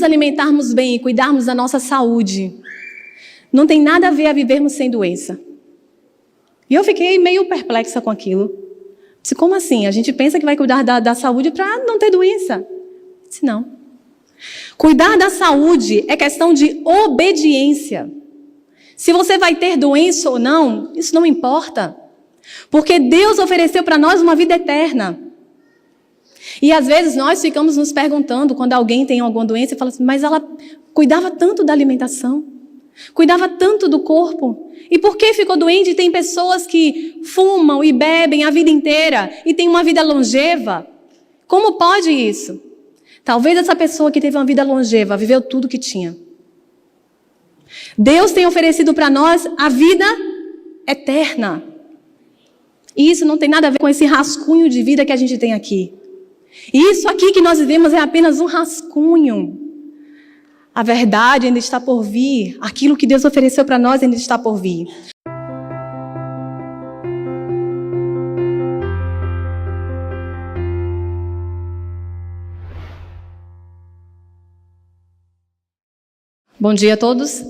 alimentarmos bem e cuidarmos da nossa saúde não tem nada a ver a vivermos sem doença. E eu fiquei meio perplexa com aquilo. Disse, como assim? A gente pensa que vai cuidar da saúde para não ter doença. Disse, não. Cuidar da saúde é questão de obediência. Se você vai ter doença ou não, isso não importa. Porque Deus ofereceu para nós uma vida eterna. E às vezes nós ficamos nos perguntando, quando alguém tem alguma doença, e fala assim, mas ela cuidava tanto da alimentação, cuidava tanto do corpo. E por que ficou doente? Tem pessoas que fumam e bebem a vida inteira e têm uma vida longeva. Como pode isso? Talvez essa pessoa que teve uma vida longeva viveu tudo que tinha. Deus tem oferecido para nós a vida eterna. E isso não tem nada a ver com esse rascunho de vida que a gente tem aqui. E isso aqui que nós vivemos é apenas um rascunho. A verdade ainda está por vir. Aquilo que Deus ofereceu para nós ainda está por vir. Bom dia a todos.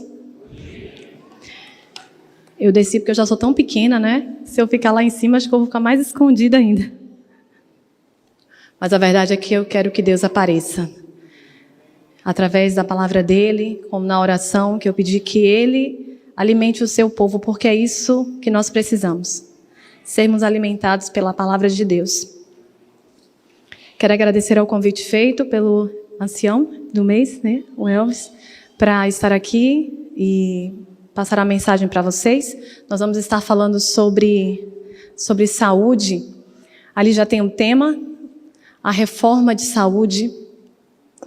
Eu desci porque eu já sou tão pequena, né? Se eu ficar lá em cima, acho que eu vou ficar mais escondida ainda. Mas a verdade é que eu quero que Deus apareça. Através da palavra dEle, como na oração, que eu pedi que Ele alimente o seu povo, porque é isso que nós precisamos. Sermos alimentados pela palavra de Deus. Quero agradecer ao convite feito pelo ancião do mês, né? O Elvis, para estar aqui e passar a mensagem para vocês. Nós vamos estar falando sobre saúde. Ali já tem um tema, a reforma de saúde,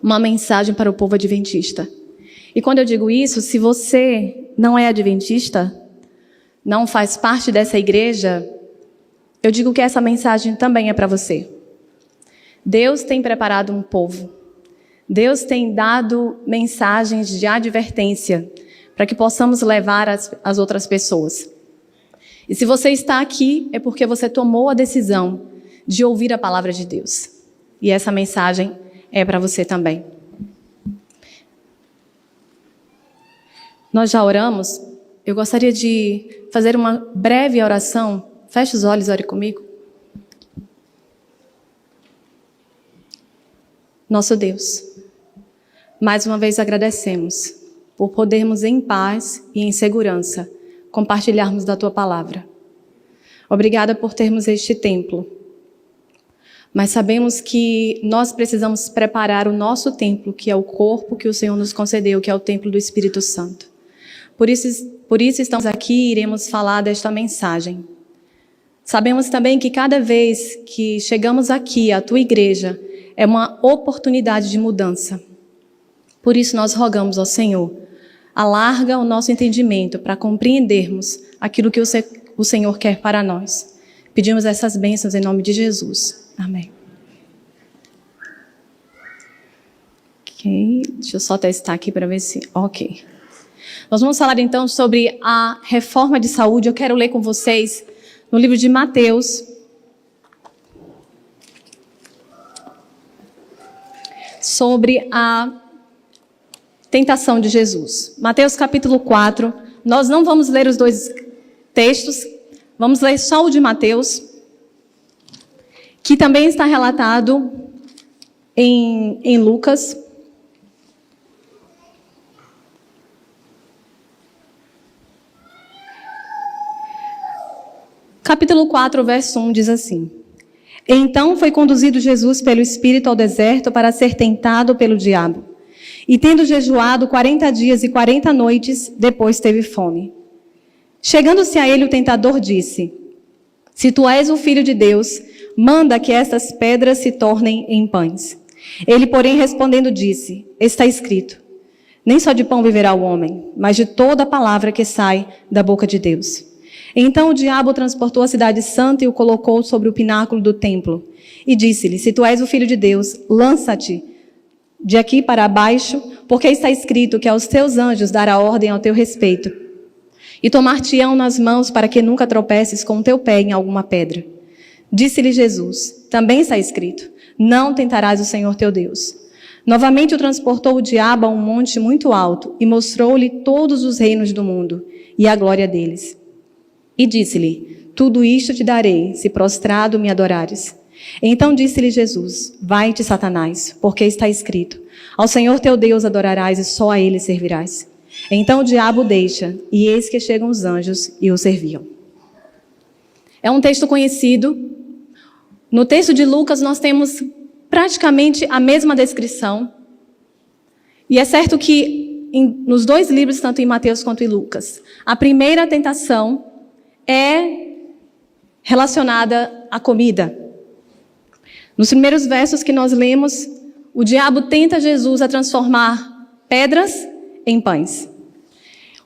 uma mensagem para o povo adventista. E quando eu digo isso, se você não é adventista, não faz parte dessa igreja, eu digo que essa mensagem também é para você. Deus tem preparado um povo. Deus tem dado mensagens de advertência para que possamos levar as outras pessoas. E se você está aqui, é porque você tomou a decisão de ouvir a palavra de Deus. E essa mensagem é para você também. Nós já oramos. Eu gostaria de fazer uma breve oração. Feche os olhos, ore comigo. Nosso Deus, mais uma vez agradecemos por podermos em paz e em segurança compartilharmos da Tua palavra. Obrigada por termos este templo. Mas sabemos que nós precisamos preparar o nosso templo, que é o corpo que o Senhor nos concedeu, que é o templo do Espírito Santo. Por isso estamos aqui e iremos falar desta mensagem. Sabemos também que cada vez que chegamos aqui, à Tua igreja, é uma oportunidade de mudança. Por isso nós rogamos ao Senhor, alarga o nosso entendimento para compreendermos aquilo que o Senhor quer para nós. Pedimos essas bênçãos em nome de Jesus. Amém. Ok, deixa eu só testar aqui para ver se... Ok. Nós vamos falar então sobre a reforma de saúde. Eu quero ler com vocês no livro de Mateus, sobre a tentação de Jesus. Mateus capítulo 4. Nós não vamos ler os dois textos, vamos ler só o de Mateus, que também está relatado em Lucas. Capítulo 4, verso 1 diz assim: Então foi conduzido Jesus pelo Espírito ao deserto para ser tentado pelo diabo. E tendo jejuado 40 dias e 40 noites, depois teve fome. Chegando-se a ele, o tentador disse: Se tu és o Filho de Deus, manda que estas pedras se tornem em pães. Ele, porém, respondendo, disse: Está escrito: Nem só de pão viverá o homem, mas de toda a palavra que sai da boca de Deus. Então o diabo transportou a cidade santa e o colocou sobre o pináculo do templo. E disse-lhe: Se tu és o Filho de Deus, lança-te de aqui para baixo, porque está escrito que aos teus anjos dará ordem ao teu respeito. E tomar-te-ão nas mãos para que nunca tropeces com o teu pé em alguma pedra. Disse-lhe Jesus: Também está escrito: Não tentarás o Senhor teu Deus. Novamente o transportou o diabo a um monte muito alto e mostrou-lhe todos os reinos do mundo e a glória deles. E disse-lhe: tudo isto te darei, se prostrado me adorares. Então disse-lhe Jesus: vai-te, Satanás, porque está escrito: ao Senhor teu Deus adorarás e só a ele servirás. Então o diabo o deixa, e eis que chegam os anjos e o serviam. É um texto conhecido. No texto de Lucas nós temos praticamente a mesma descrição. E é certo que nos dois livros, tanto em Mateus quanto em Lucas, a primeira tentação é relacionada à comida. Nos primeiros versos que nós lemos, o diabo tenta Jesus a transformar pedras em pães.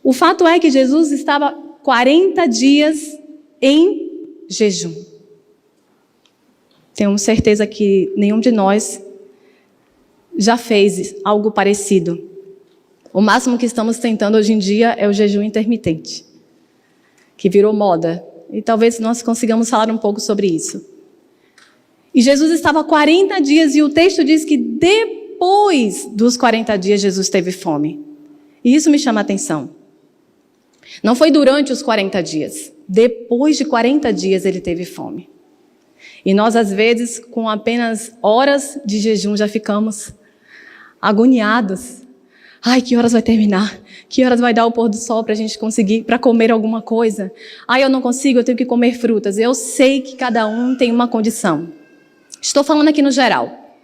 O fato é que Jesus estava 40 dias em jejum. Tenho certeza que nenhum de nós já fez algo parecido. O máximo que estamos tentando hoje em dia é o jejum intermitente, que virou moda. E talvez nós consigamos falar um pouco sobre isso. E Jesus estava 40 dias e o texto diz que depois dos 40 dias Jesus teve fome. E isso me chama a atenção. Não foi durante os 40 dias. Depois de 40 dias ele teve fome. E nós, às vezes, com apenas horas de jejum, já ficamos agoniados. Ai, que horas vai terminar? Que horas vai dar o pôr do sol para a gente conseguir, para comer alguma coisa? Ai, eu não consigo, eu tenho que comer frutas. Eu sei que cada um tem uma condição. Estou falando aqui no geral.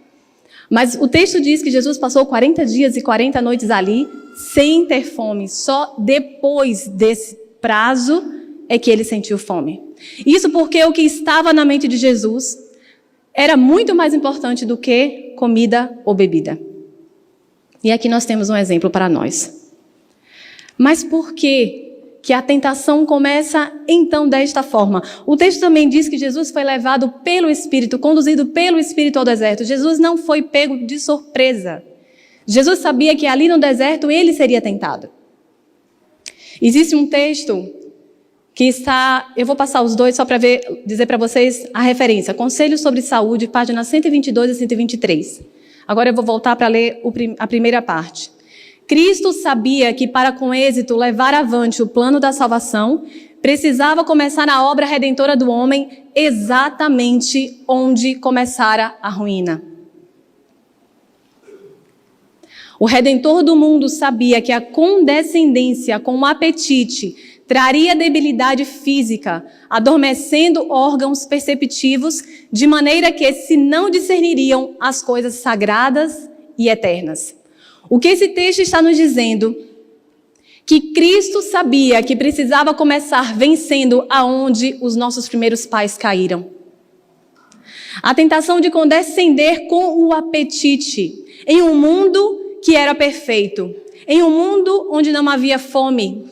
Mas o texto diz que Jesus passou 40 dias e 40 noites ali, sem ter fome. Só depois desse prazo é que ele sentiu fome. Isso porque o que estava na mente de Jesus era muito mais importante do que comida ou bebida. E aqui nós temos um exemplo para nós. Mas por que a tentação começa então desta forma? O texto também diz que Jesus foi levado pelo Espírito, conduzido pelo Espírito ao deserto. Jesus não foi pego de surpresa. Jesus sabia que ali no deserto ele seria tentado. Existe um texto que está, eu vou passar os dois só para dizer para vocês a referência. Conselhos sobre Saúde, páginas 122 e 123. Agora eu vou voltar para ler a primeira parte. Cristo sabia que para com êxito levar avante o plano da salvação, precisava começar a obra redentora do homem exatamente onde começara a ruína. O Redentor do mundo sabia que a condescendência com o apetite traria debilidade física, adormecendo órgãos perceptivos, de maneira que se não discerniriam as coisas sagradas e eternas. O que esse texto está nos dizendo? Que Cristo sabia que precisava começar vencendo aonde os nossos primeiros pais caíram. A tentação de condescender com o apetite em um mundo que era perfeito, em um mundo onde não havia fome.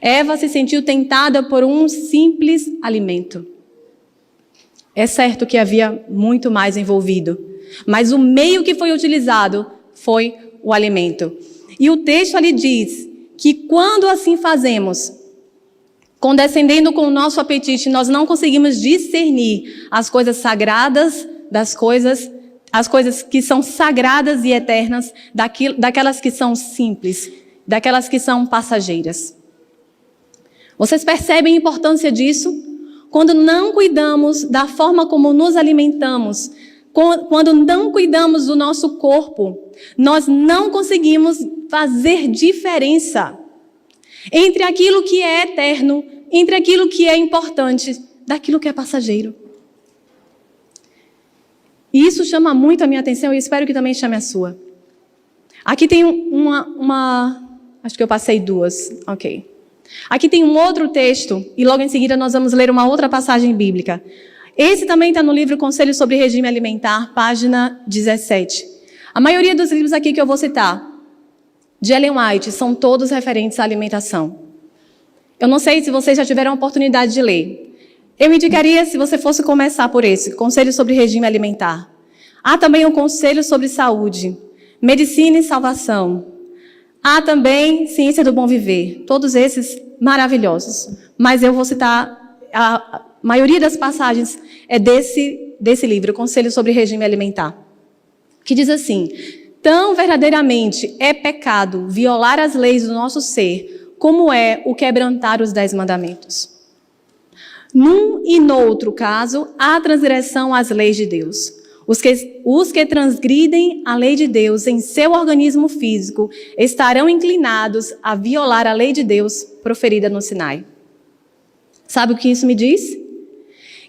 Eva se sentiu tentada por um simples alimento. É certo que havia muito mais envolvido, mas o meio que foi utilizado foi o alimento. E o texto ali diz que quando assim fazemos, condescendendo com o nosso apetite, nós não conseguimos discernir as coisas sagradas das coisas, as coisas que são sagradas e eternas, daquelas que são simples, daquelas que são passageiras. Vocês percebem a importância disso? Quando não cuidamos da forma como nos alimentamos, quando não cuidamos do nosso corpo, nós não conseguimos fazer diferença entre aquilo que é eterno, entre aquilo que é importante, daquilo que é passageiro. E isso chama muito a minha atenção e espero que também chame a sua. Aqui tem acho que eu passei duas, ok. Aqui tem um outro texto, e logo em seguida nós vamos ler uma outra passagem bíblica. Esse também está no livro Conselhos sobre Regime Alimentar, página 17. A maioria dos livros aqui que eu vou citar, de Ellen White, são todos referentes à alimentação. Eu não sei se vocês já tiveram a oportunidade de ler. Eu indicaria, se você fosse começar por esse, Conselhos sobre Regime Alimentar. Há também o Conselho sobre Saúde, Medicina e Salvação. Há também Ciência do Bom Viver. Todos esses maravilhosos. Mas eu vou citar, a maioria das passagens é desse livro, Conselho sobre Regime Alimentar. que diz assim: tão verdadeiramente é pecado violar as leis do nosso ser, como é o quebrantar os 10 mandamentos. Num e noutro caso, há transgressão às leis de Deus. Os que transgridem a lei de Deus em seu organismo físico estarão inclinados a violar a lei de Deus proferida no Sinai. Sabe o que isso me diz?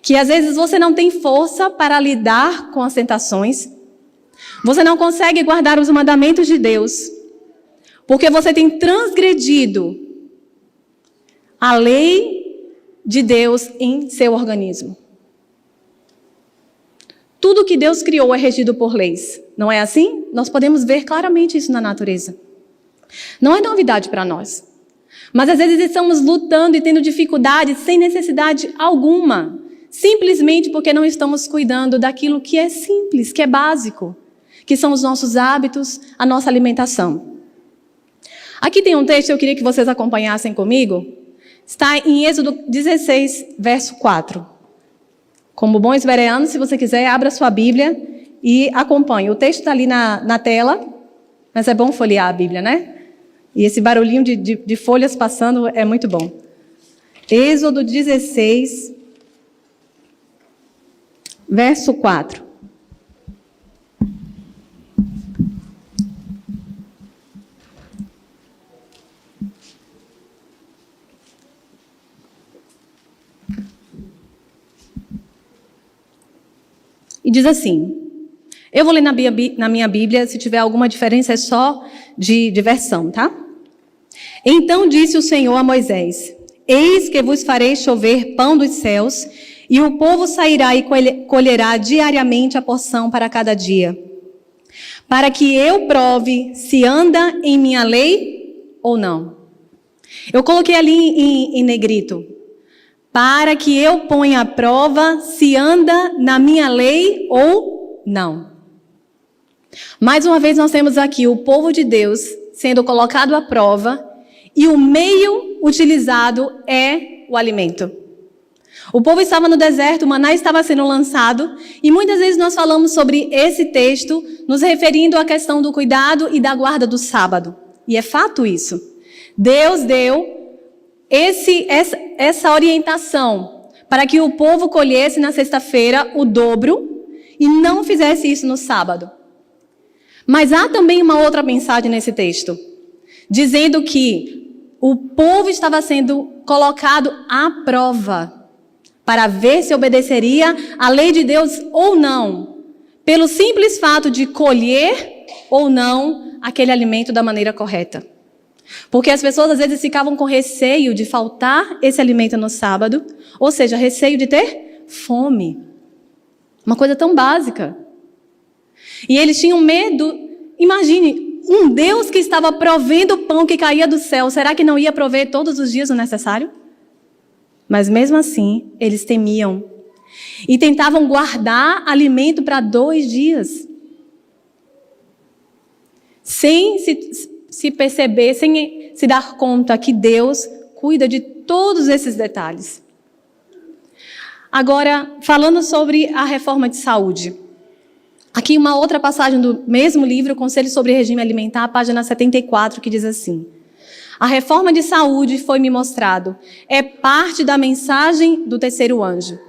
Que às vezes você não tem força para lidar com as tentações, você não consegue guardar os mandamentos de Deus, porque você tem transgredido a lei de Deus em seu organismo. Tudo que Deus criou é regido por leis, não é assim? Nós podemos ver claramente isso na natureza. Não é novidade para nós. Mas às vezes estamos lutando e tendo dificuldades sem necessidade alguma, simplesmente porque não estamos cuidando daquilo que é simples, que é básico, que são os nossos hábitos, a nossa alimentação. Aqui tem um texto que eu queria que vocês acompanhassem comigo. Está em Êxodo 16, verso 4. Como bons bereanos, se você quiser, abra sua Bíblia e acompanhe. O texto está ali na tela, mas é bom folhear a Bíblia, né? E esse barulhinho de folhas passando é muito bom. Êxodo 16, verso 4. E diz assim, eu vou ler na minha Bíblia, se tiver alguma diferença é só de versão, tá? Então disse o Senhor a Moisés: eis que vos farei chover pão dos céus, e o povo sairá e colherá diariamente a porção para cada dia, para que eu prove se anda em minha lei ou não. Eu coloquei ali em negrito, para que eu ponha à prova se anda na minha lei ou não. Mais uma vez nós temos aqui o povo de Deus sendo colocado à prova e o meio utilizado é o alimento. O povo estava no deserto, o maná estava sendo lançado e muitas vezes nós falamos sobre esse texto nos referindo à questão do cuidado e da guarda do sábado. E é fato isso. Deus deu essa orientação para que o povo colhesse na sexta-feira o dobro e não fizesse isso no sábado. Mas há também uma outra mensagem nesse texto, dizendo que o povo estava sendo colocado à prova para ver se obedeceria à lei de Deus ou não, pelo simples fato de colher ou não aquele alimento da maneira correta. Porque as pessoas às vezes ficavam com receio de faltar esse alimento no sábado, ou seja, receio de ter fome. Uma coisa tão básica. E eles tinham medo. Imagine, um Deus que estava provendo o pão que caía do céu, será que não ia prover todos os dias o necessário? Mas mesmo assim, eles temiam. E tentavam guardar alimento para 2 dias. Sem se perceber, sem se dar conta que Deus cuida de todos esses detalhes. Agora, falando sobre a reforma de saúde. Aqui uma outra passagem do mesmo livro, Conselho sobre Regime Alimentar, página 74, que diz assim: a reforma de saúde foi-me mostrado, é parte da mensagem do terceiro anjo,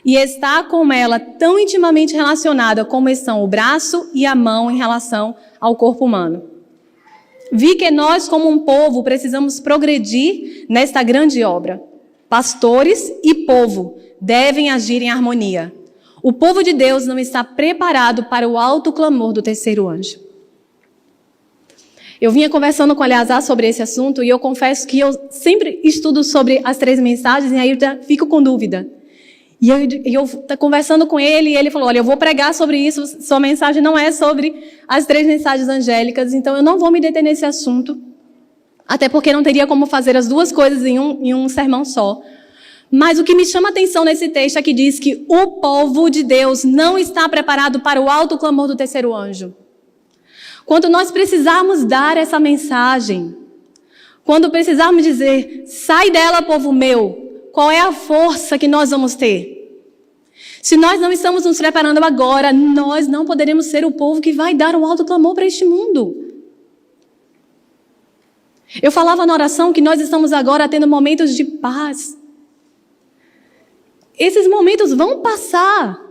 e está com ela tão intimamente relacionada como estão o braço e a mão em relação ao corpo humano. Vi que nós, como um povo, precisamos progredir nesta grande obra. Pastores e povo devem agir em harmonia. O povo de Deus não está preparado para o alto clamor do terceiro anjo. Eu vinha conversando com o Eleazar sobre esse assunto e eu confesso que eu sempre estudo sobre as 3 mensagens e aí eu já fico com dúvida. E eu conversando com ele e ele falou, olha, eu vou pregar sobre isso, sua mensagem não é sobre as 3 mensagens angélicas, então eu não vou me deter nesse assunto, até porque não teria como fazer as 2 coisas em um sermão só. Mas o que me chama a atenção nesse texto é que diz que o povo de Deus não está preparado para o alto clamor do terceiro anjo. Quando nós precisarmos dar essa mensagem, quando precisarmos dizer, sai dela, povo meu, qual é a força que nós vamos ter? Se nós não estamos nos preparando agora, nós não poderemos ser o povo que vai dar o alto clamor para este mundo. Eu falava na oração que nós estamos agora tendo momentos de paz. Esses momentos vão passar.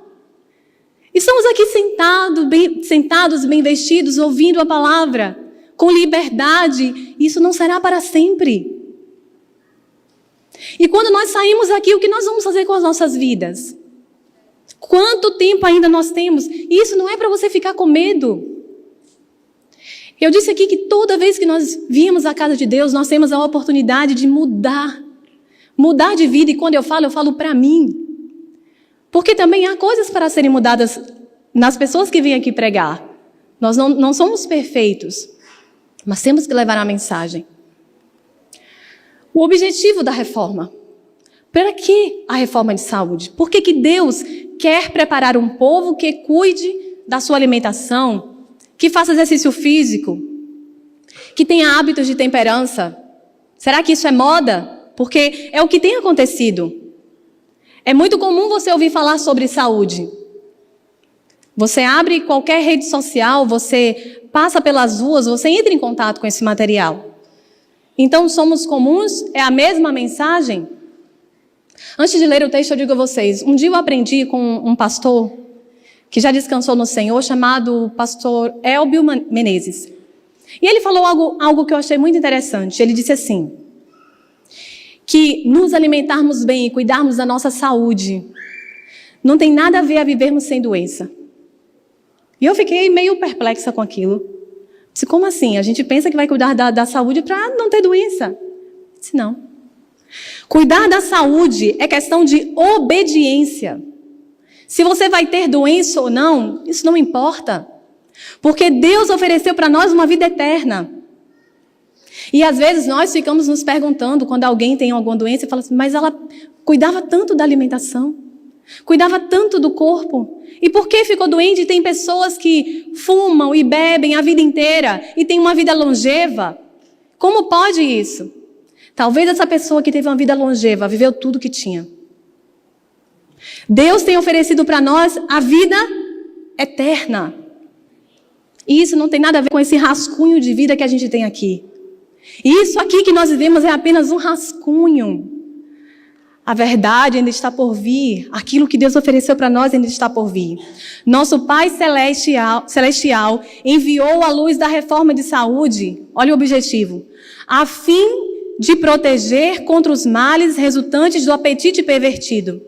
Estamos aqui sentados, bem vestidos, ouvindo a palavra, com liberdade. Isso não será para sempre. E quando nós saímos aqui, o que nós vamos fazer com as nossas vidas? Quanto tempo ainda nós temos? Isso não é para você ficar com medo. Eu disse aqui que toda vez que nós viemos à casa de Deus, nós temos a oportunidade de mudar de vida. E quando eu falo para mim. Porque também há coisas para serem mudadas nas pessoas que vêm aqui pregar. Nós não somos perfeitos, mas temos que levar a mensagem. O objetivo da reforma. Para que a reforma de saúde? Por que Deus quer preparar um povo que cuide da sua alimentação, que faça exercício físico, que tenha hábitos de temperança? Será que isso é moda? Porque é o que tem acontecido. É muito comum você ouvir falar sobre saúde. Você abre qualquer rede social, você passa pelas ruas, você entra em contato com esse material. Então, somos comuns? É a mesma mensagem? Antes de ler o texto, eu digo a vocês, um dia eu aprendi com um pastor que já descansou no Senhor, chamado pastor Elbio Menezes. E ele falou algo que eu achei muito interessante. Ele disse assim, que nos alimentarmos bem e cuidarmos da nossa saúde não tem nada a ver a vivermos sem doença. E eu fiquei meio perplexa com aquilo. Disse, como assim? A gente pensa que vai cuidar da saúde para não ter doença. Disse, não. Cuidar da saúde é questão de obediência. Se você vai ter doença ou não, isso não importa. Porque Deus ofereceu para nós uma vida eterna. E às vezes nós ficamos nos perguntando, quando alguém tem alguma doença, e fala assim, mas ela cuidava tanto da alimentação, cuidava tanto do corpo. E por que ficou doente? Tem pessoas que fumam e bebem a vida inteira e têm uma vida longeva. Como pode isso? Talvez essa pessoa que teve uma vida longeva viveu tudo que tinha. Deus tem oferecido para nós a vida eterna. E isso não tem nada a ver com esse rascunho de vida que a gente tem aqui. Isso aqui que nós vivemos é apenas um rascunho. A verdade ainda está por vir. Aquilo que Deus ofereceu para nós ainda está por vir. Nosso Pai Celestial enviou a luz da reforma de saúde, olha o objetivo, a fim de proteger contra os males resultantes do apetite pervertido,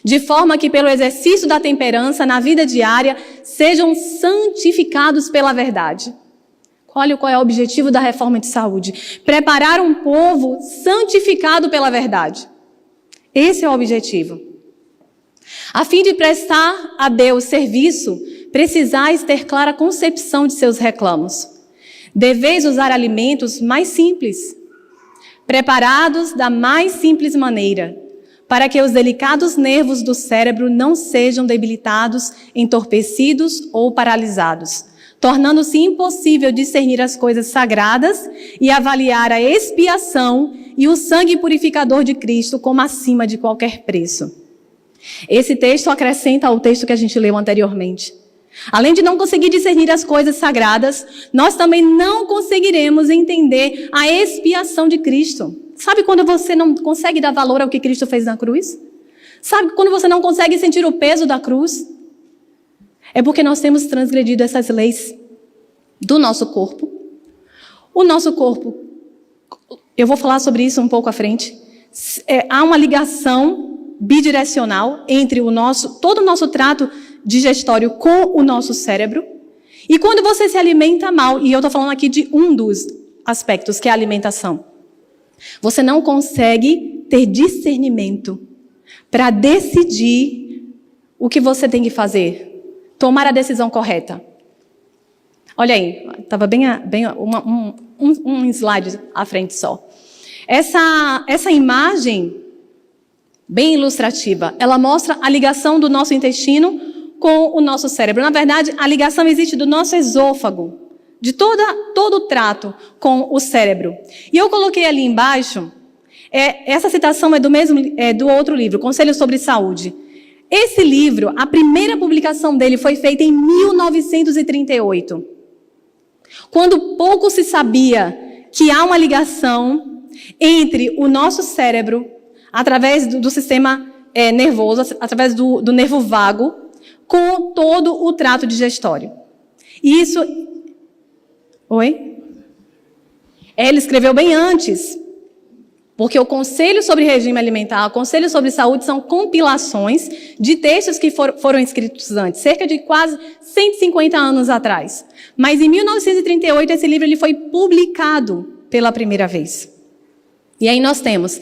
de forma que pelo exercício da temperança na vida diária sejam santificados pela verdade. Olha qual é o objetivo da reforma de saúde. Preparar um povo santificado pela verdade. Esse é o objetivo. A fim de prestar a Deus serviço, precisais ter clara concepção de seus reclamos. Deveis usar alimentos mais simples, preparados da mais simples maneira, para que os delicados nervos do cérebro não sejam debilitados, entorpecidos ou paralisados, tornando-se impossível discernir as coisas sagradas e avaliar a expiação e o sangue purificador de Cristo como acima de qualquer preço. Esse texto acrescenta ao texto que a gente leu anteriormente. Além de não conseguir discernir as coisas sagradas, nós também não conseguiremos entender a expiação de Cristo. Sabe quando você não consegue dar valor ao que Cristo fez na cruz? Sabe quando você não consegue sentir o peso da cruz? É porque nós temos transgredido essas leis do nosso corpo. O nosso corpo, eu vou falar sobre isso um pouco à frente, há uma ligação bidirecional entre todo o nosso trato digestório com o nosso cérebro. E quando você se alimenta mal, e eu estou falando aqui de um dos aspectos, que é a alimentação, você não consegue ter discernimento para decidir o que você tem que fazer. Tomar a decisão correta. Olha aí, estava bem um slide à frente só. Essa imagem, bem ilustrativa, ela mostra a ligação do nosso intestino com o nosso cérebro. Na verdade, a ligação existe do nosso esôfago, de todo o trato com o cérebro. E eu coloquei ali embaixo, essa citação é do outro livro, Conselhos sobre Saúde. Esse livro, a primeira publicação dele foi feita em 1938, quando pouco se sabia que há uma ligação entre o nosso cérebro, através do sistema nervoso, através do nervo vago, com todo o trato digestório. E isso... Oi? Ele escreveu bem antes, porque o Conselho sobre Regime Alimentar, o Conselho sobre Saúde são compilações de textos que foram escritos antes, cerca de quase 150 anos atrás. Mas em 1938 esse livro ele foi publicado pela primeira vez. E aí nós temos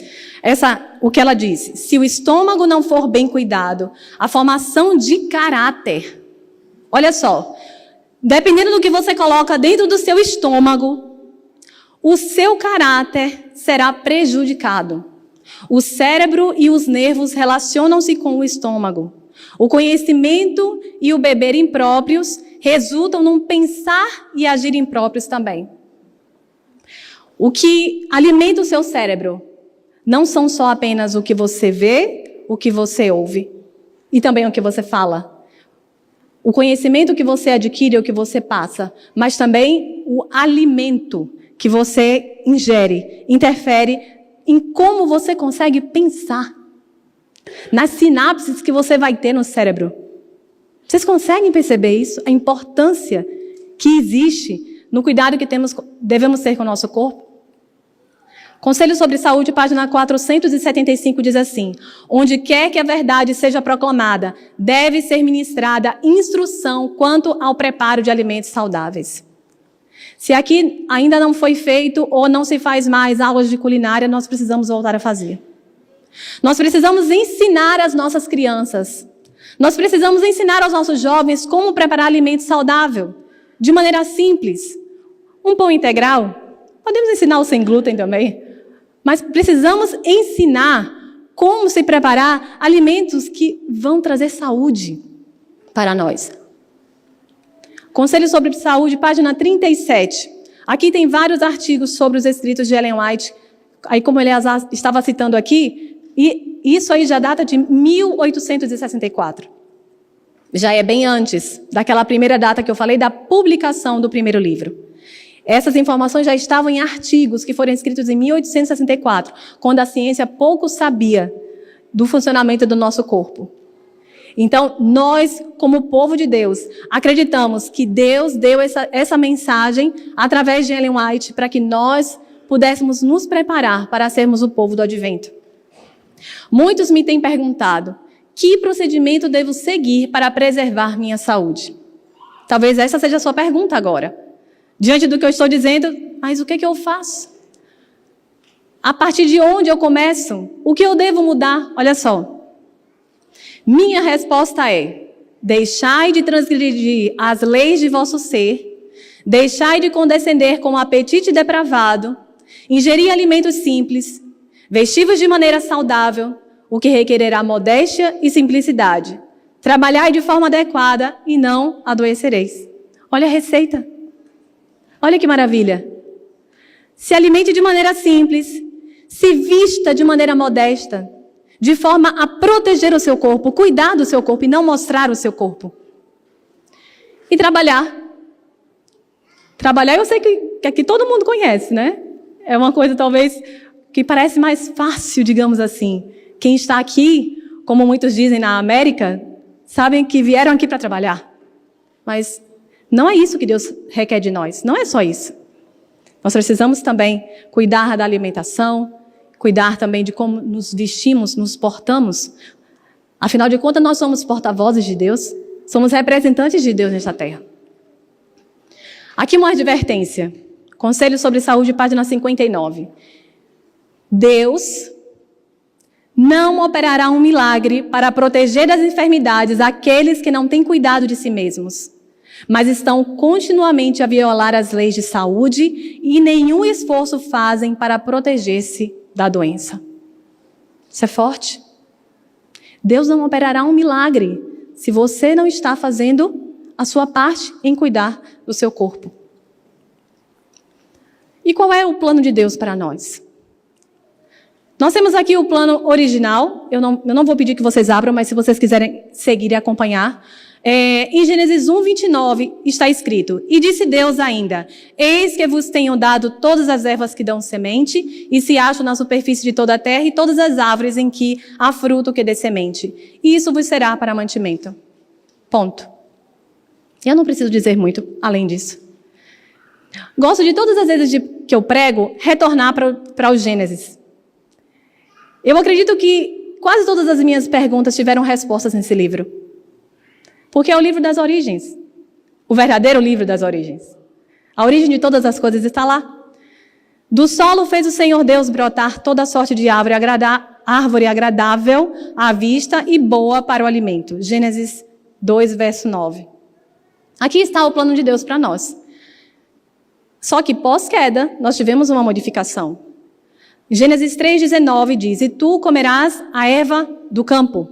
o que ela disse: se o estômago não for bem cuidado, a formação de caráter. Olha só, dependendo do que você coloca dentro do seu estômago, o seu caráter será prejudicado. O cérebro e os nervos relacionam-se com o estômago. O conhecimento e o beber impróprios resultam num pensar e agir impróprios também. O que alimenta o seu cérebro não são só apenas o que você vê, o que você ouve e também o que você fala. O conhecimento que você adquire é o que você passa, mas também o alimento que você ingere, interfere em como você consegue pensar, nas sinapses que você vai ter no cérebro. Vocês conseguem perceber isso? A importância que existe no cuidado que devemos ter com o nosso corpo? Conselho sobre Saúde, página 475, diz assim: onde quer que a verdade seja proclamada, deve ser ministrada instrução quanto ao preparo de alimentos saudáveis. Se aqui ainda não foi feito ou não se faz mais aulas de culinária, nós precisamos voltar a fazer. Nós precisamos ensinar as nossas crianças. Nós precisamos ensinar aos nossos jovens como preparar alimento saudável, de maneira simples. Um pão integral, podemos ensinar o sem glúten também, mas precisamos ensinar como se preparar alimentos que vão trazer saúde para nós. Conselho sobre Saúde, página 37. Aqui tem vários artigos sobre os escritos de Ellen White, aí como ele estava citando aqui, e isso aí já data de 1864. Já é bem antes daquela primeira data que eu falei da publicação do primeiro livro. Essas informações já estavam em artigos que foram escritos em 1864, quando a ciência pouco sabia do funcionamento do nosso corpo. Então, nós, como povo de Deus, acreditamos que Deus deu essa mensagem através de Ellen White para que nós pudéssemos nos preparar para sermos o povo do advento. Muitos me têm perguntado: que procedimento devo seguir para preservar minha saúde? Talvez essa seja a sua pergunta agora. Diante do que eu estou dizendo, mas o que eu faço? A partir de onde eu começo? O que eu devo mudar? Olha só. Minha resposta é: deixai de transgredir as leis de vosso ser, deixai de condescender com o apetite depravado, ingerir alimentos simples, vestir-vos de maneira saudável, o que requererá modéstia e simplicidade. Trabalhai de forma adequada e não adoecereis. Olha a receita. Olha que maravilha. Se alimente de maneira simples, se vista de maneira modesta, de forma a proteger o seu corpo, cuidar do seu corpo e não mostrar o seu corpo. E trabalhar. Trabalhar eu sei que aqui todo mundo conhece, né? É uma coisa talvez que parece mais fácil, digamos assim. Quem está aqui, como muitos dizem na América, sabem que vieram aqui para trabalhar. Mas não é isso que Deus requer de nós. Não é só isso. Nós precisamos também cuidar da alimentação, cuidar também de como nos vestimos, nos portamos. Afinal de contas, nós somos porta-vozes de Deus, somos representantes de Deus nesta terra. Aqui uma advertência. Conselho sobre Saúde, página 59. Deus não operará um milagre para proteger das enfermidades aqueles que não têm cuidado de si mesmos, mas estão continuamente a violar as leis de saúde e nenhum esforço fazem para proteger-se da doença. Isso é forte. Deus não operará um milagre se você não está fazendo a sua parte em cuidar do seu corpo. E qual é o plano de Deus para nós? Nós temos aqui o plano original. Eu não vou pedir que vocês abram, mas se vocês quiserem seguir e acompanhar. Em Gênesis 1, 29, está escrito: E disse Deus ainda, eis que vos tenho dado todas as ervas que dão semente, e se acham na superfície de toda a terra, e todas as árvores em que há fruto que dê semente. E isso vos será para mantimento. Ponto. Eu não preciso dizer muito além disso. Gosto de todas as vezes que eu prego, retornar para o Gênesis. Eu acredito que quase todas as minhas perguntas tiveram respostas nesse livro. Porque é o livro das origens. O verdadeiro livro das origens. A origem de todas as coisas está lá. Do solo fez o Senhor Deus brotar toda sorte de árvore agradável à vista e boa para o alimento. Gênesis 2, verso 9. Aqui está o plano de Deus para nós. Só que pós-queda, nós tivemos uma modificação. Gênesis 3,19 diz: E tu comerás a erva do campo.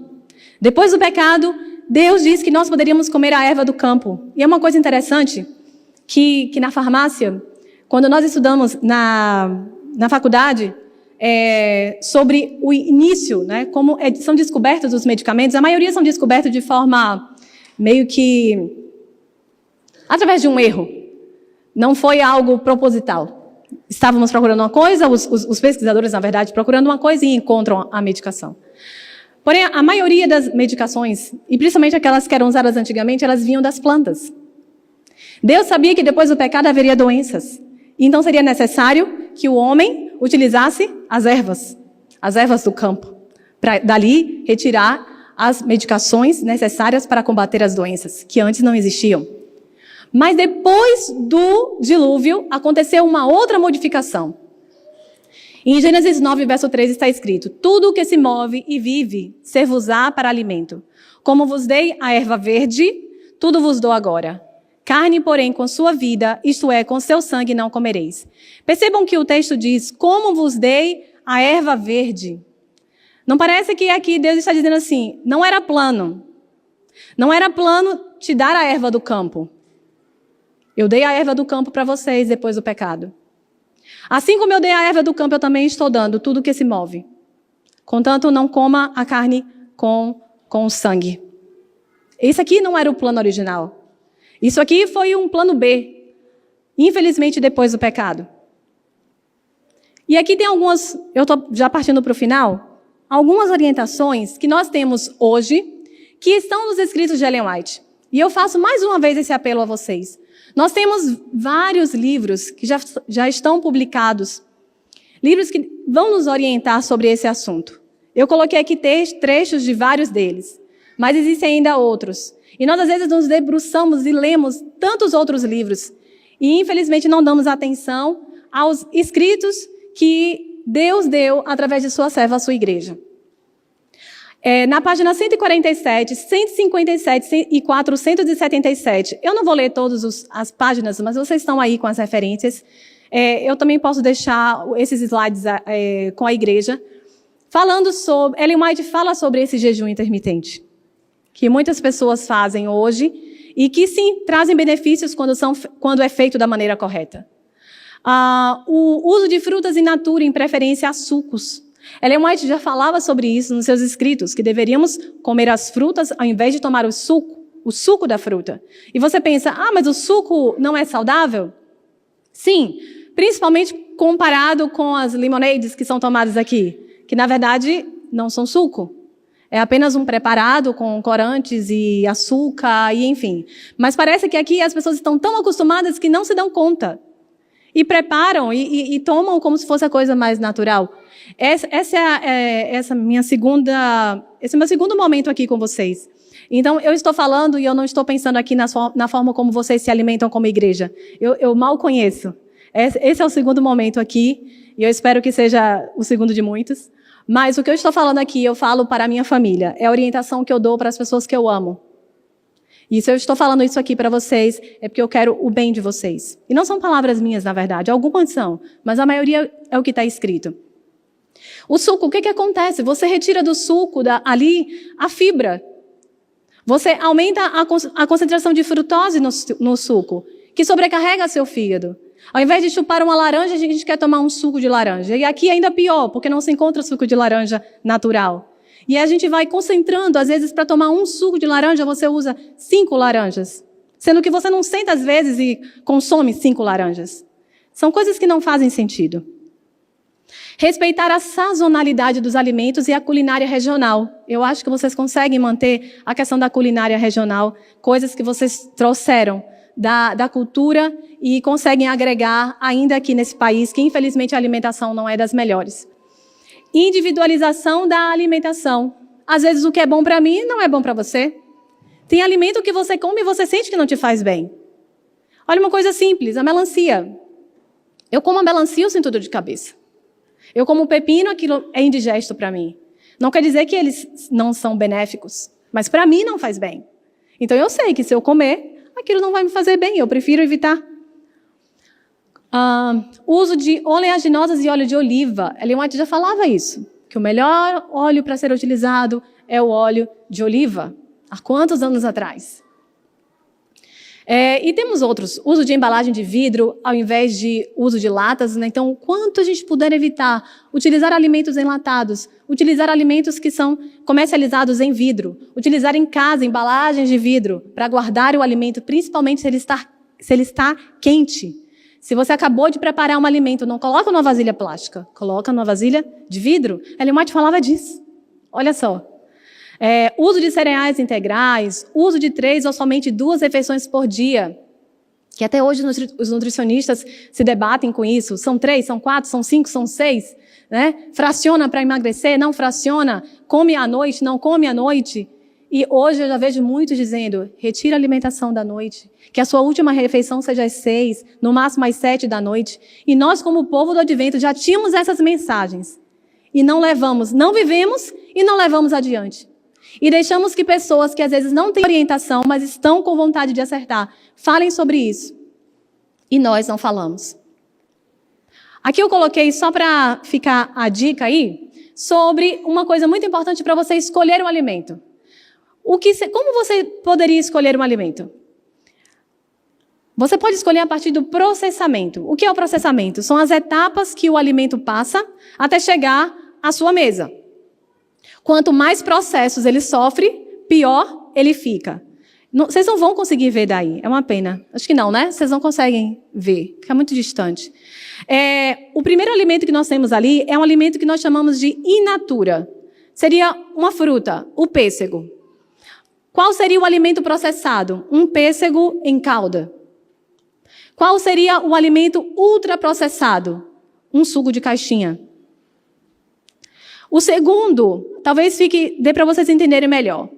Depois do pecado, Deus diz que nós poderíamos comer a erva do campo. E é uma coisa interessante, que na farmácia, quando nós estudamos na faculdade, sobre o início, né, como são descobertos os medicamentos, a maioria são descobertos de forma meio que através de um erro. Não foi algo proposital. Estávamos procurando uma coisa, os pesquisadores, na verdade, procurando uma coisa e encontram a medicação. Porém, a maioria das medicações, e principalmente aquelas que eram usadas antigamente, elas vinham das plantas. Deus sabia que depois do pecado haveria doenças. Então seria necessário que o homem utilizasse as ervas do campo, para dali retirar as medicações necessárias para combater as doenças, que antes não existiam. Mas depois do dilúvio, aconteceu uma outra modificação. Em Gênesis 9, verso 3 está escrito: Tudo o que se move e vive, ser-vos-á para alimento. Como vos dei a erva verde, tudo vos dou agora. Carne, porém, com sua vida, isto é, com seu sangue, não comereis. Percebam que o texto diz: Como vos dei a erva verde. Não parece que aqui Deus está dizendo assim, não era plano. Não era plano te dar a erva do campo. Eu dei a erva do campo para vocês depois do pecado. Assim como eu dei a erva do campo, eu também estou dando tudo que se move. Contanto, não coma a carne com o sangue. Esse aqui não era o plano original. Isso aqui foi um plano B. Infelizmente, depois do pecado. E aqui tem algumas, eu estou já partindo para o final, algumas orientações que nós temos hoje, que estão nos escritos de Ellen White. E eu faço mais uma vez esse apelo a vocês. Nós temos vários livros que já estão publicados, livros que vão nos orientar sobre esse assunto. Eu coloquei aqui trechos de vários deles, mas existem ainda outros. E nós, às vezes, nos debruçamos e lemos tantos outros livros, e, infelizmente, não damos atenção aos escritos que Deus deu através de sua serva, a sua igreja. Na página 147, 157 e 477, eu não vou ler todas as páginas, mas vocês estão aí com as referências. Eu também posso deixar esses slides com a igreja, falando sobre... Ellen White fala sobre esse jejum intermitente, que muitas pessoas fazem hoje, e que sim, trazem benefícios quando é feito da maneira correta. O uso de frutas in natura, em preferência a sucos. Ellen White já falava sobre isso nos seus escritos, que deveríamos comer as frutas ao invés de tomar o suco da fruta. E você pensa, mas o suco não é saudável? Sim, principalmente comparado com as limonades que são tomadas aqui, que na verdade não são suco. É apenas um preparado com corantes e açúcar e enfim. Mas parece que aqui as pessoas estão tão acostumadas que não se dão conta. E preparam e tomam como se fosse a coisa mais natural. Esse é meu segundo momento aqui com vocês. Então, eu estou falando e eu não estou pensando aqui na forma como vocês se alimentam como igreja. Eu mal conheço. Esse é o segundo momento aqui, e eu espero que seja o segundo de muitos. Mas o que eu estou falando aqui, eu falo para a minha família. É a orientação que eu dou para as pessoas que eu amo. E se eu estou falando isso aqui para vocês, é porque eu quero o bem de vocês. E não são palavras minhas, na verdade. Algumas são, mas a maioria é o que está escrito. O suco, o que acontece? Você retira do suco ali a fibra. Você aumenta a concentração de frutose no suco, que sobrecarrega seu fígado. Ao invés de chupar uma laranja, a gente quer tomar um suco de laranja. E aqui é ainda pior, porque não se encontra suco de laranja natural. E a gente vai concentrando, às vezes, para tomar um suco de laranja, você usa 5 laranjas. Sendo que você não senta, às vezes, e consome 5 laranjas. São coisas que não fazem sentido. Respeitar a sazonalidade dos alimentos e a culinária regional. Eu acho que vocês conseguem manter a questão da culinária regional, coisas que vocês trouxeram da cultura e conseguem agregar ainda aqui nesse país, que infelizmente a alimentação não é das melhores. Individualização da alimentação. Às vezes o que é bom para mim não é bom para você. Tem alimento que você come e você sente que não te faz bem. Olha uma coisa simples, a melancia. Eu como a melancia, eu sinto dor de cabeça. Eu como o pepino, aquilo é indigesto para mim. Não quer dizer que eles não são benéficos, mas para mim não faz bem. Então eu sei que se eu comer, aquilo não vai me fazer bem, eu prefiro evitar. Uso de oleaginosas e óleo de oliva. Ellen White já falava isso, que o melhor óleo para ser utilizado é o óleo de oliva. Há quantos anos atrás? E temos outros, uso de embalagem de vidro ao invés de uso de latas, né? Então, quanto a gente puder evitar, utilizar alimentos enlatados, utilizar alimentos que são comercializados em vidro, utilizar em casa embalagens de vidro para guardar o alimento, principalmente se ele está quente. Se você acabou de preparar um alimento, não coloca numa vasilha plástica, coloca numa vasilha de vidro. Ellen White falava disso. Olha só. Uso de cereais integrais, uso de 3 ou somente 2 refeições por dia, que até hoje os nutricionistas se debatem com isso. São 3, são 4, são 5, são 6, né? Fraciona para emagrecer, não fraciona, come à noite, não come à noite. E hoje eu já vejo muitos dizendo, retira a alimentação da noite, que a sua última refeição seja às 6, no máximo às 7 da noite. E nós, como povo do Advento, já tínhamos essas mensagens. E não levamos, não vivemos e não levamos adiante. E deixamos que pessoas que às vezes não têm orientação, mas estão com vontade de acertar, falem sobre isso. E nós não falamos. Aqui eu coloquei, só para ficar a dica aí, sobre uma coisa muito importante para você escolher um alimento. Como você poderia escolher um alimento? Você pode escolher a partir do processamento. O que é o processamento? São as etapas que o alimento passa até chegar à sua mesa. Quanto mais processos ele sofre, pior ele fica. Vocês não vão conseguir ver daí, é uma pena. Acho que não, né? Vocês não conseguem ver, fica muito distante. O primeiro alimento que nós temos ali é um alimento que nós chamamos de in natura. Seria uma fruta, o pêssego. Qual seria o alimento processado? Um pêssego em calda. Qual seria o alimento ultraprocessado? Um suco de caixinha. O segundo, talvez dê para vocês entenderem melhor.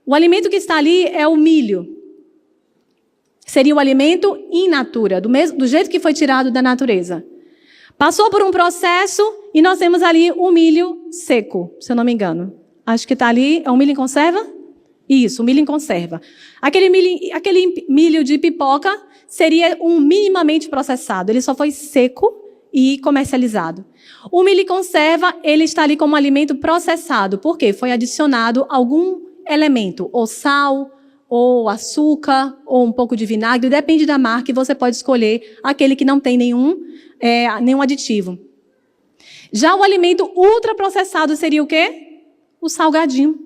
O alimento que está ali é o milho. Seria o alimento in natura, do jeito que foi tirado da natureza. Passou por um processo e nós temos ali o milho seco, se eu não me engano. Acho que está ali, é um milho em conserva? Isso, o milho em conserva. Aquele milho de pipoca seria um minimamente processado. Ele só foi seco e comercializado. O milho em conserva, ele está ali como alimento processado. Por quê? Foi adicionado algum elemento, ou sal, ou açúcar, ou um pouco de vinagre, depende da marca, e você pode escolher aquele que não tem nenhum aditivo. Já o alimento ultraprocessado seria o quê? O salgadinho,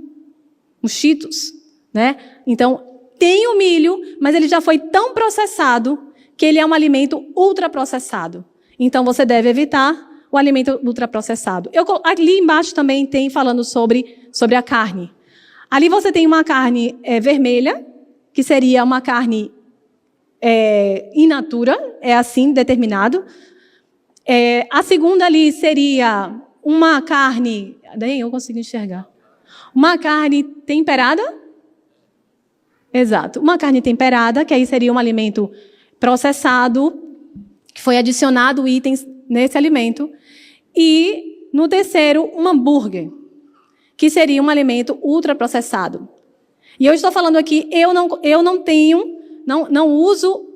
os Cheetos, né? Então, tem o milho, mas ele já foi tão processado que ele é um alimento ultraprocessado. Então, você deve evitar o alimento ultraprocessado. Ali embaixo também tem falando sobre a carne. Ali você tem uma carne vermelha, que seria uma carne in natura, é assim determinado. A segunda ali seria uma carne... Nem eu consigo enxergar. Uma carne temperada. Exato. Uma carne temperada, que aí seria um alimento processado, que foi adicionado itens nesse alimento. E, no terceiro, um hambúrguer, que seria um alimento ultraprocessado. E eu estou falando aqui, eu não uso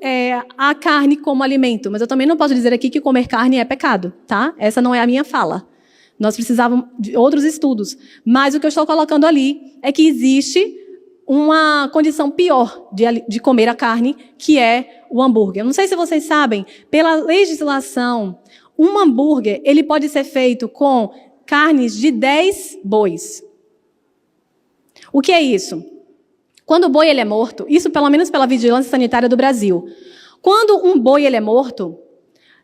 a carne como alimento, mas eu também não posso dizer aqui que comer carne é pecado, tá? Essa não é a minha fala. Nós precisávamos de outros estudos. Mas o que eu estou colocando ali é que existe uma condição pior de comer a carne, que é o hambúrguer. Não sei se vocês sabem, pela legislação, um hambúrguer ele pode ser feito com carnes de 10 bois. O que é isso? Quando o boi ele é morto, isso pelo menos pela vigilância sanitária do Brasil, quando um boi ele é morto,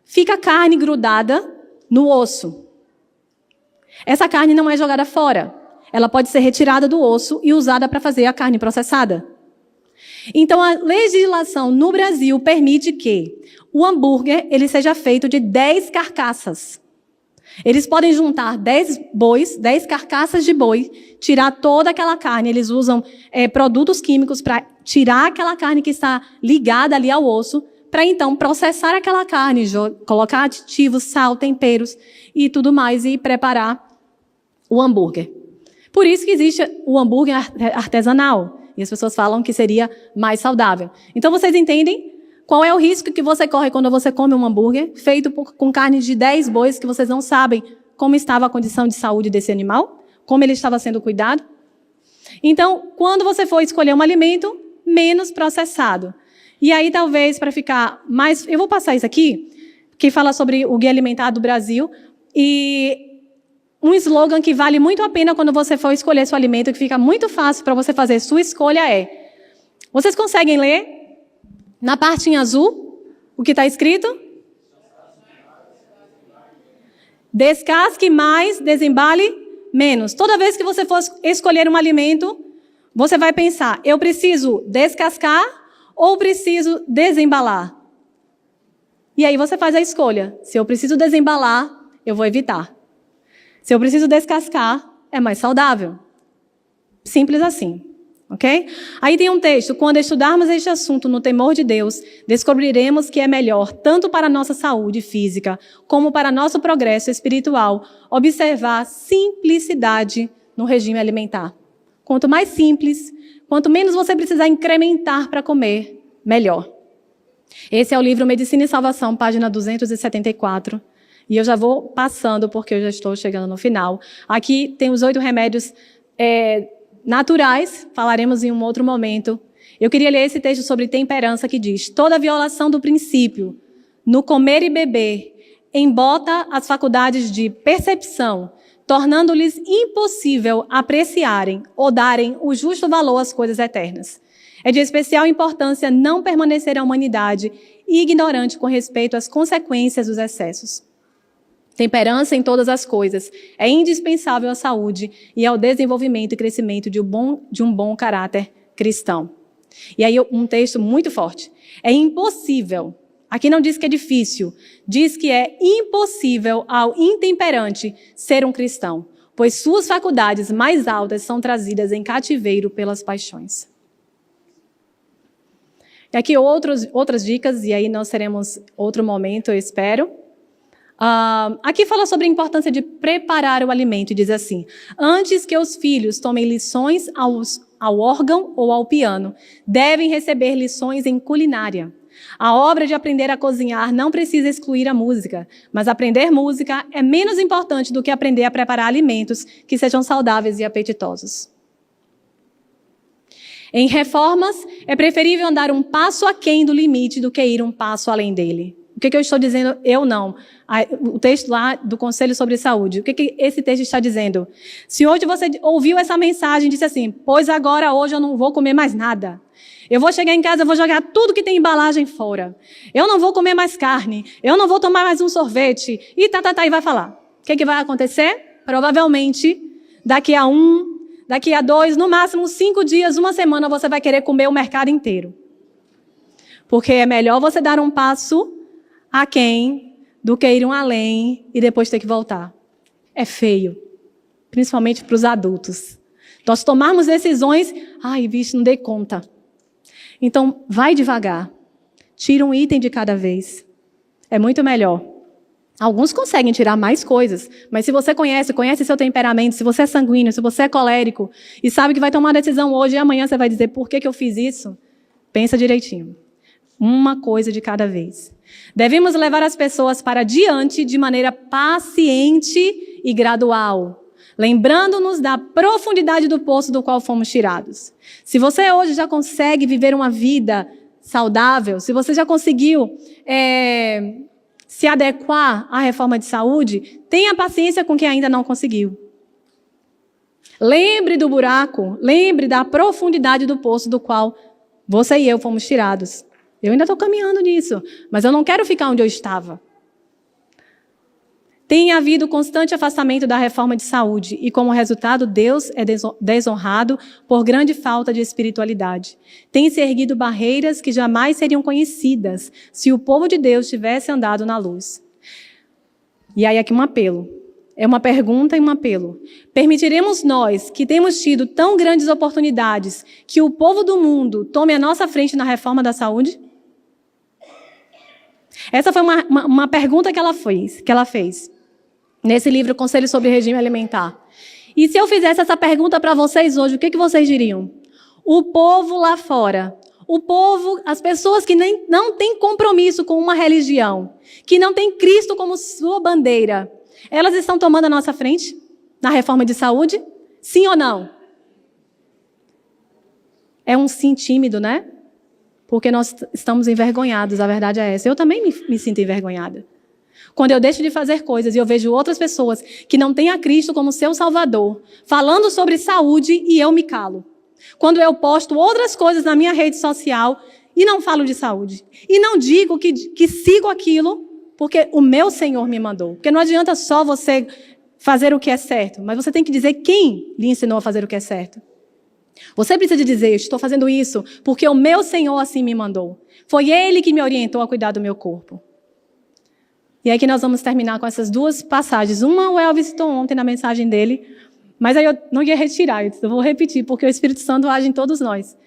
fica a carne grudada no osso. Essa carne não é jogada fora. Ela pode ser retirada do osso e usada para fazer a carne processada. Então, a legislação no Brasil permite que o hambúrguer ele seja feito de 10 carcaças. Eles podem juntar 10 bois, 10 carcaças de boi, tirar toda aquela carne. Eles usam produtos químicos para tirar aquela carne que está ligada ali ao osso, para então processar aquela carne, colocar aditivos, sal, temperos e tudo mais e preparar o hambúrguer. Por isso que existe o hambúrguer artesanal. E as pessoas falam que seria mais saudável. Então, vocês entendem qual é o risco que você corre quando você come um hambúrguer feito com carne de 10 bois, que vocês não sabem como estava a condição de saúde desse animal, como ele estava sendo cuidado. Então, quando você for escolher um alimento, menos processado. E aí, talvez, para ficar mais... Eu vou passar isso aqui, que fala sobre o Guia Alimentar do Brasil, e um slogan que vale muito a pena quando você for escolher seu alimento, que fica muito fácil para você fazer sua escolha é... Vocês conseguem ler, na parte em azul, o que está escrito? Descasque mais, desembale menos. Toda vez que você for escolher um alimento, você vai pensar, eu preciso descascar ou preciso desembalar? E aí você faz a escolha. Se eu preciso desembalar, eu vou evitar. Se eu preciso descascar, é mais saudável. Simples assim, ok? Aí tem um texto, quando estudarmos este assunto no temor de Deus, descobriremos que é melhor, tanto para a nossa saúde física, como para nosso progresso espiritual, observar simplicidade no regime alimentar. Quanto mais simples, quanto menos você precisar incrementar para comer, melhor. Esse é o livro Medicina e Salvação, página 274. E eu já vou passando, porque eu já estou chegando no final. Aqui tem os 8 remédios naturais, falaremos em um outro momento. Eu queria ler esse texto sobre temperança que diz: toda violação do princípio no comer e beber embota as faculdades de percepção, tornando-lhes impossível apreciarem ou darem o justo valor às coisas eternas. É de especial importância não permanecer a humanidade ignorante com respeito às consequências dos excessos. Temperança em todas as coisas é indispensável à saúde e ao desenvolvimento e crescimento de um bom caráter cristão. E aí um texto muito forte. É impossível, aqui não diz que é difícil, diz que é impossível ao intemperante ser um cristão, pois suas faculdades mais altas são trazidas em cativeiro pelas paixões. E aqui outras dicas, e aí nós teremos outro momento, eu espero. Aqui fala sobre a importância de preparar o alimento e diz assim: antes que os filhos tomem lições ao órgão ou ao piano, devem receber lições em culinária. A obra de aprender a cozinhar não precisa excluir a música, mas aprender música é menos importante do que aprender a preparar alimentos que sejam saudáveis e apetitosos. Em reformas, é preferível andar um passo aquém do limite do que ir um passo além dele. O que eu estou dizendo? Eu não. O texto lá do Conselho sobre Saúde. O que esse texto está dizendo? Se hoje você ouviu essa mensagem e disse assim: pois agora, hoje eu não vou comer mais nada. Eu vou chegar em casa, eu vou jogar tudo que tem embalagem fora. Eu não vou comer mais carne. Eu não vou tomar mais um sorvete. E e vai falar. O que vai acontecer? Provavelmente, daqui a 2, no máximo 5 dias, uma semana, você vai querer comer o mercado inteiro. Porque é melhor você dar um passo aquém do que ir um além e depois ter que voltar. É feio, principalmente para os adultos. Nós tomarmos decisões, bicho, não dei conta. Então, vai devagar. Tira um item de cada vez. É muito melhor. Alguns conseguem tirar mais coisas, mas se você conhece seu temperamento, se você é sanguíneo, se você é colérico, e sabe que vai tomar uma decisão hoje e amanhã você vai dizer, por que eu fiz isso? Pensa direitinho. Uma coisa de cada vez. Devemos levar as pessoas para diante de maneira paciente e gradual. lembrando-nos da profundidade do poço do qual fomos tirados. Se você hoje já consegue viver uma vida saudável, se você já conseguiu se adequar à reforma de saúde, tenha paciência com quem ainda não conseguiu. Lembre do buraco, lembre da profundidade do poço do qual você e eu fomos tirados. Eu ainda estou caminhando nisso, mas eu não quero ficar onde eu estava. Tem havido constante afastamento da reforma de saúde e, como resultado, Deus é desonrado por grande falta de espiritualidade. Tem se erguido barreiras que jamais seriam conhecidas se o povo de Deus tivesse andado na luz. E aí aqui um apelo. É uma pergunta e um apelo. Permitiremos nós, que temos tido tão grandes oportunidades, que o povo do mundo tome a nossa frente na reforma da saúde? Essa foi uma pergunta que ela fez. Nesse livro, Conselhos sobre Regime Alimentar. E se eu fizesse essa pergunta para vocês hoje, o que vocês diriam? O povo lá fora, o povo, as pessoas que não têm compromisso com uma religião, que não têm Cristo como sua bandeira, elas estão tomando a nossa frente na reforma de saúde? Sim ou não? É um sim tímido, né? Porque nós estamos envergonhados, a verdade é essa. Eu também me sinto envergonhada. Quando eu deixo de fazer coisas e eu vejo outras pessoas que não têm a Cristo como seu Salvador, falando sobre saúde e eu me calo. Quando eu posto outras coisas na minha rede social e não falo de saúde. E não digo que sigo aquilo porque o meu Senhor me mandou. Porque não adianta só você fazer o que é certo, mas você tem que dizer quem lhe ensinou a fazer o que é certo. Você precisa dizer, estou fazendo isso porque o meu Senhor assim me mandou. Foi Ele que me orientou a cuidar do meu corpo. E aí que nós vamos terminar com essas duas passagens. Uma o Elvis citou ontem na mensagem dele, mas aí eu não ia retirar, eu vou repetir, porque o Espírito Santo age em todos nós.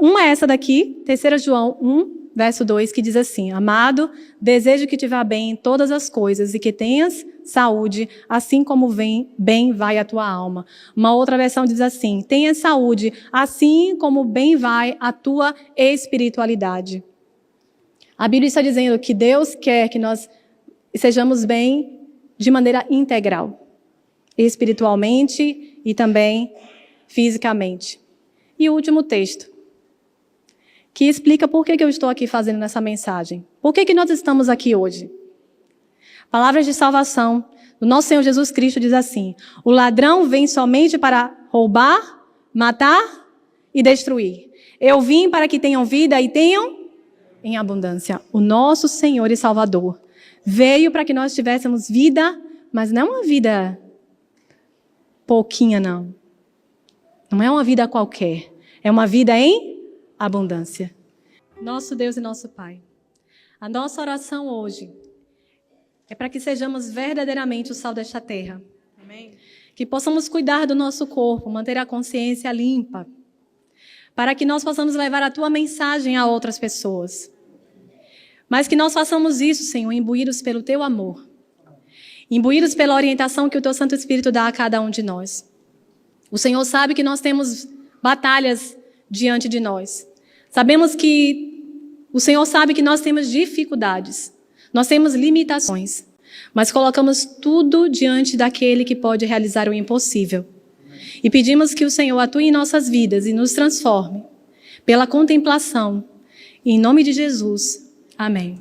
Uma é essa daqui, 3 João 1, verso 2, que diz assim: Amado, desejo que te vá bem em todas as coisas e que tenhas saúde, assim como bem vai a tua alma. Uma outra versão diz assim: tenha saúde, assim como bem vai a tua espiritualidade. A Bíblia está dizendo que Deus quer que nós sejamos bem de maneira integral, espiritualmente e também fisicamente. E o último texto, que explica por que eu estou aqui fazendo essa mensagem. Por que nós estamos aqui hoje? Palavras de salvação do nosso Senhor Jesus Cristo diz assim: o ladrão vem somente para roubar, matar e destruir. Eu vim para que tenham vida e tenham em abundância. O nosso Senhor e Salvador veio para que nós tivéssemos vida, mas não uma vida pouquinha, não. Não é uma vida qualquer. É uma vida em abundância. Nosso Deus e nosso Pai, a nossa oração hoje é para que sejamos verdadeiramente o sal desta terra. Amém? Que possamos cuidar do nosso corpo, manter a consciência limpa, para que nós possamos levar a Tua mensagem a outras pessoas. Mas que nós façamos isso, Senhor, imbuídos pelo Teu amor, imbuídos pela orientação que o Teu Santo Espírito dá a cada um de nós. O Senhor sabe que nós temos batalhas diante de nós. Sabemos que o Senhor sabe que nós temos dificuldades, nós temos limitações, mas colocamos tudo diante daquele que pode realizar o impossível. E pedimos que o Senhor atue em nossas vidas e nos transforme pela contemplação. Em nome de Jesus. Amém.